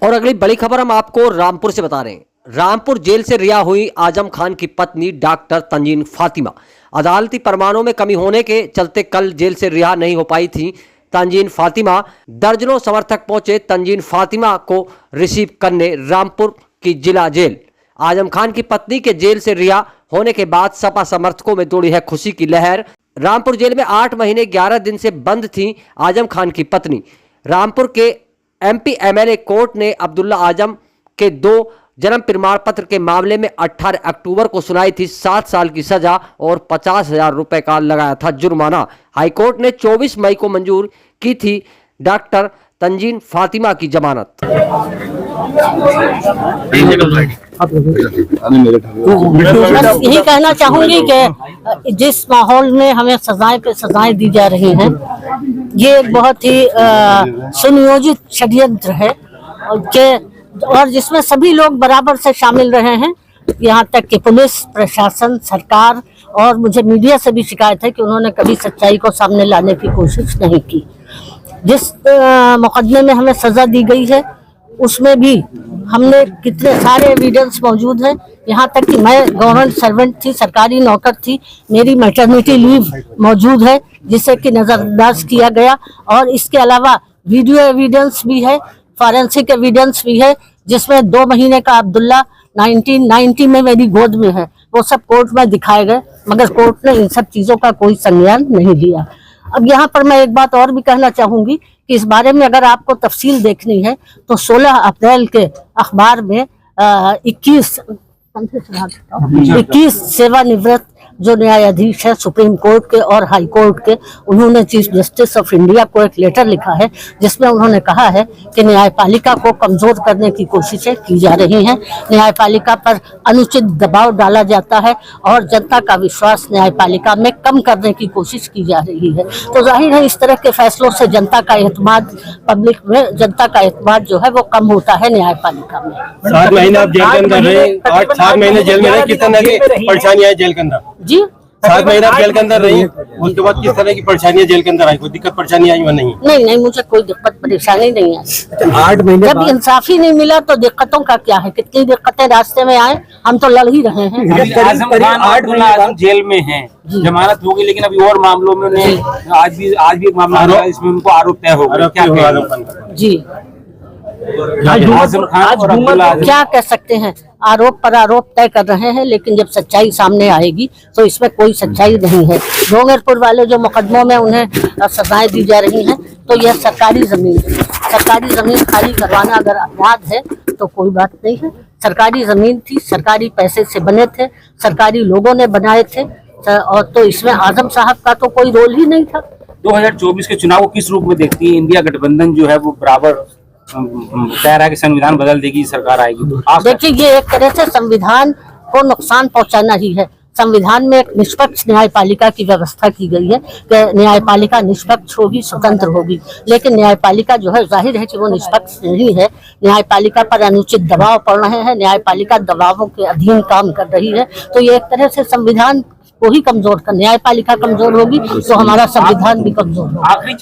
और अगली बड़ी खबर हम आपको रामपुर से बता रहे हैं। रामपुर जेल से रिहा हुई आजम खान की पत्नी डॉक्टर तंजीन फातिमा। अदालती प्रमाणों में कमी होने के चलते कल जेल से रिहा नहीं हो पाई थी तंजीन फातिमा। दर्जनों समर्थक पहुंचे तंजीन फातिमा को रिसीव करने रामपुर की जिला जेल। आजम खान की पत्नी के जेल से रिहा होने के बाद सपा समर्थकों में दौड़ी है खुशी की लहर। रामपुर जेल में 8 महीने 11 दिन से बंद थी आजम खान की पत्नी। रामपुर के MP MLA कोर्ट ने अब्दुल्ला आजम के 2 जन्म प्रमाण पत्र के मामले में 18 अक्टूबर को सुनाई थी 7 साल की सजा और 50,000 रुपए का लगाया था जुर्माना। हाईकोर्ट ने 24 मई को मंजूर की थी डॉक्टर तंजीन फातिमा की जमानत। बस यही कहना चाहूंगी कि जिस माहौल में हमें सजाएं पे सजाएं दी जा रही हैं, ये एक बहुत ही सुनियोजित षड्यंत्र है और जिसमें सभी लोग बराबर से शामिल रहे हैं। यहाँ तक कि पुलिस प्रशासन, सरकार और मुझे मीडिया से भी शिकायत है कि उन्होंने कभी सच्चाई को सामने लाने की कोशिश नहीं की। जिस मुकदमे में हमें सजा दी गई है उसमें भी हमने कितने सारे एविडेंस मौजूद हैं। यहाँ तक कि मैं गवर्नमेंट सर्वेंट थी, सरकारी नौकर थी, मेरी मैटरनिटी लीव मौजूद है जिसे कि नज़रअंदाज किया गया। और इसके अलावा वीडियो एविडेंस भी है, फॉरेंसिक एविडेंस भी है, जिसमें 2 महीने का अब्दुल्ला 1990 में मेरी गोद में है। वो सब कोर्ट में दिखाए गए, मगर कोर्ट ने इन सब चीज़ों का कोई संज्ञान नहीं लिया। अब यहाँ पर मैं एक बात और भी कहना चाहूंगी कि इस बारे में अगर आपको तफसील देखनी है तो 16 अप्रैल के अखबार में 21 सेवानिवृत्त जो न्यायाधीश है सुप्रीम कोर्ट के और हाई कोर्ट के, उन्होंने चीफ जस्टिस ऑफ इंडिया को एक लेटर लिखा है जिसमें उन्होंने कहा है कि न्यायपालिका को कमजोर करने की कोशिशें की जा रही हैं, न्यायपालिका पर अनुचित दबाव डाला जाता है और जनता का विश्वास न्यायपालिका में कम करने की कोशिश की जा रही है। तो जाहिर है इस तरह के फैसलों से जनता का एतमाद, पब्लिक में जनता का एतमाद जो है वो कम होता है न्यायपालिका में। 7 महीने आप जेल के अंदर रहे, 8 महीने जेल में रहे, किस तरह की परेशानियां जेल के अंदर? जी 7 महीना जेल के अंदर रही, उसके बाद किस तरह की परेशानियां जेल के अंदर आई? कोई दिक्कत परेशानी आई? नहीं नहीं, मुझे कोई दिक्कत परेशानी नहीं आई। 8 महीने जब इंसाफी नहीं मिला तो दिक्कतों का क्या है? कितनी दिक्कतें रास्ते में आए, हम तो लड़ ही रहे हैं। आजम जेल में हैं, जमानत होगी, लेकिन अभी और मामलों में उन्हें आज भी एक मामला है, इसमें उनको आरोप तय होगा। जी क्या कह सकते हैं, आरोप पर आरोप तय कर रहे हैं, लेकिन जब सच्चाई सामने आएगी तो इसमें कोई सच्चाई नहीं है। डोंगरपुर वाले जो मुकदमों में उन्हें सजाएं दी जा रही हैं, तो यह सरकारी जमीन खाली करवाना अगर अपराध है तो कोई बात नहीं है। सरकारी जमीन थी, सरकारी पैसे से बने थे, सरकारी लोगों ने बनाए थे, और तो इसमें आजम साहब का तो कोई रोल ही नहीं था। 2024 के चुनाव को किस रूप में देखती है? इंडिया गठबंधन जो है वो बराबर कह रहा है कि संविधान बदल देगी, सरकार आएगी। देखिए, ये एक तरह से संविधान को नुकसान पहुंचाना ही है। संविधान में एक निष्पक्ष न्यायपालिका की व्यवस्था की गई है कि न्यायपालिका निष्पक्ष होगी, स्वतंत्र होगी, लेकिन न्यायपालिका जो है जाहिर है कि वो निष्पक्ष नहीं है। न्यायपालिका पर अनुचित दबाव पड़ रहे हैं, न्यायपालिका दबावों के अधीन काम कर रही है। तो ये एक तरह से संविधान को ही कमजोर कर, न्यायपालिका कमजोर होगी तो हमारा संविधान भी कमजोर होगा।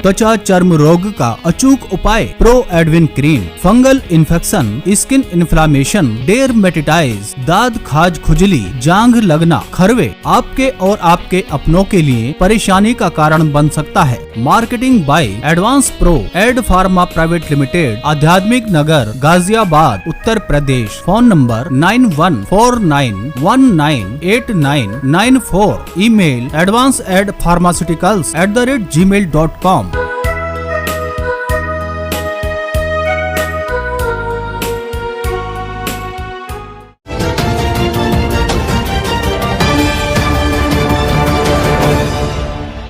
त्वचा चर्म रोग का अचूक उपाय pro Edwin cream. Fungal infection, skin inflammation, dermatitis, दाद, खाज, खुजली, जांघ लगना, खरवे आपके और आपके अपनों के लिए परेशानी का कारण बन सकता है। Marketing by advance pro ad pharma private limited, Adhyatmik Nagar, Ghaziabad, Uttar Pradesh. Phone number 9149198994। Email advancedpharmaceuticals@gmail.com।